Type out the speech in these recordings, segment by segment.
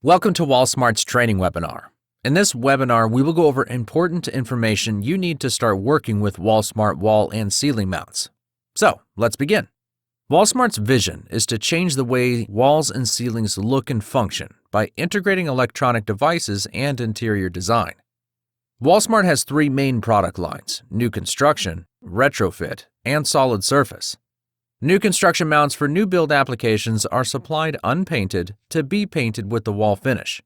Welcome to WallSmart's training webinar. In this webinar, we will go over important information you need to start working with WallSmart wall and ceiling mounts. So, let's begin. WallSmart's vision is to change the way walls and ceilings look and function by integrating electronic devices and interior design. WallSmart has three main product lines: new construction, retrofit, and solid surface. New construction mounts for new build applications are supplied unpainted to be painted with the wall finish.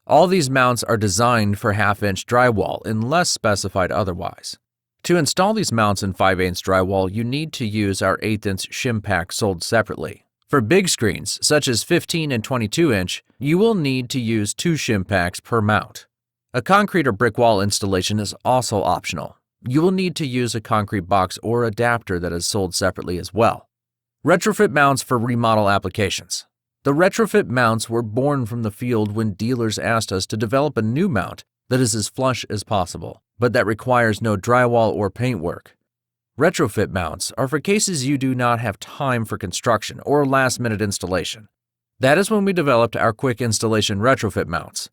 All these mounts are designed for half-inch drywall unless specified otherwise. To install these mounts in 5/8 drywall, you need to use our 1/8" shim pack sold separately. For big screens, such as 15 and 22-inch, you will need to use 2 shim packs per mount. A concrete or brick wall installation is also optional. You will need to use a concrete box or adapter that is sold separately as well. Retrofit mounts for remodel applications. The retrofit mounts were born from the field when dealers asked us to develop a new mount that is as flush as possible, but that requires no drywall or paint work. Retrofit mounts are for cases you do not have time for construction or last-minute installation. That is when we developed our quick installation retrofit mounts.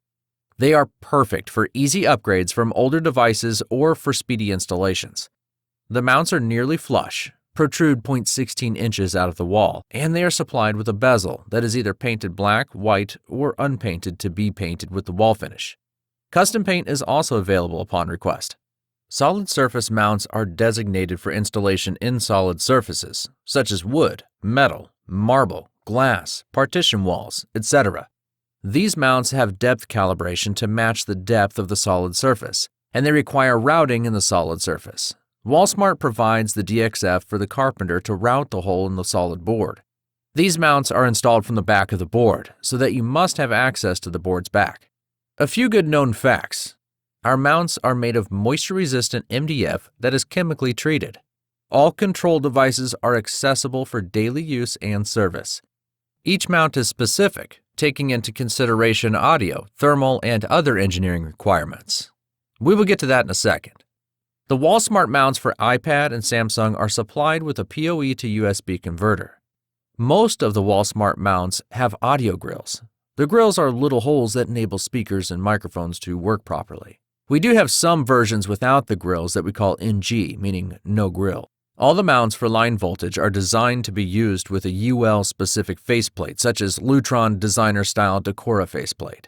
They are perfect for easy upgrades from older devices or for speedy installations. The mounts are nearly flush, protrude 0.16 inches out of the wall, and they are supplied with a bezel that is either painted black, white, or unpainted to be painted with the wall finish. Custom paint is also available upon request. Solid surface mounts are designated for installation in solid surfaces, such as wood, metal, marble, glass, partition walls, etc. These mounts have depth calibration to match the depth of the solid surface, and they require routing in the solid surface. WallSmart provides the DXF for the carpenter to route the hole in the solid board. These mounts are installed from the back of the board, so that you must have access to the board's back. A few good known facts. Our mounts are made of moisture-resistant MDF that is chemically treated. All control devices are accessible for daily use and service. Each mount is specific, taking into consideration audio, thermal, and other engineering requirements. We will get to that in a second. The WallSmart mounts for iPad and Samsung are supplied with a PoE to USB converter. Most of the WallSmart mounts have audio grills. The grills are little holes that enable speakers and microphones to work properly. We do have some versions without the grills that we call NG, meaning no grill. All the mounts for line voltage are designed to be used with a UL-specific faceplate, such as Lutron designer-style Decora faceplate.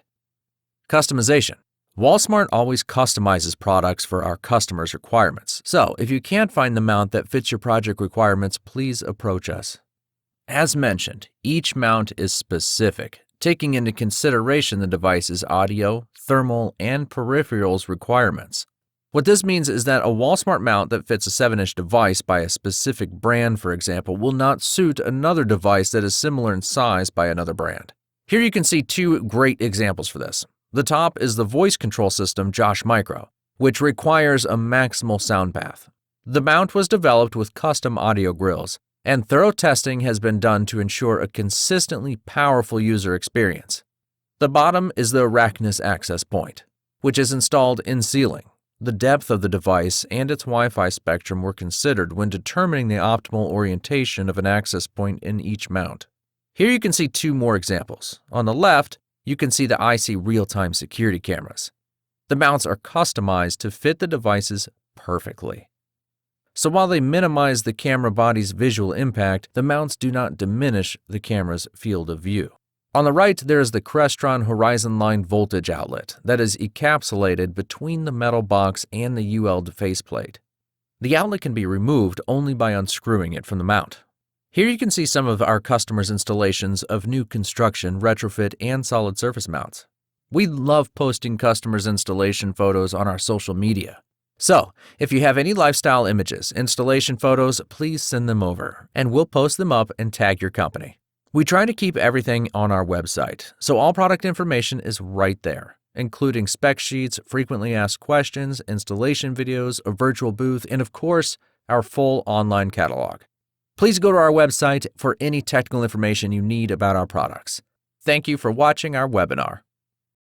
Customization. WallSmart always customizes products for our customers' requirements, so if you can't find the mount that fits your project requirements, please approach us. As mentioned, each mount is specific, taking into consideration the device's audio, thermal, and peripherals requirements. What this means is that a WallSmart mount that fits a 7-inch device by a specific brand, for example, will not suit another device that is similar in size by another brand. Here you can see two great examples for this. The top is the voice control system Josh Micro, which requires a maximal sound path. The mount was developed with custom audio grills, and thorough testing has been done to ensure a consistently powerful user experience. The bottom is the Arachnus access point, which is installed in ceiling. The depth of the device and its Wi-Fi spectrum were considered when determining the optimal orientation of an access point in each mount. Here you can see two more examples. On the left, you can see the IC real-time security cameras. The mounts are customized to fit the devices perfectly. So while they minimize the camera body's visual impact, the mounts do not diminish the camera's field of view. On the right, there is the Crestron Horizon Line voltage outlet that is encapsulated between the metal box and the UL faceplate. The outlet can be removed only by unscrewing it from the mount. Here you can see some of our customers' installations of new construction, retrofit, and solid surface mounts. We love posting customers' installation photos on our social media. So, if you have any lifestyle images, installation photos, please send them over, and we'll post them up and tag your company. We try to keep everything on our website, so all product information is right there, including spec sheets, frequently asked questions, installation videos, a virtual booth, and of course, our full online catalog. Please go to our website for any technical information you need about our products. Thank you for watching our webinar.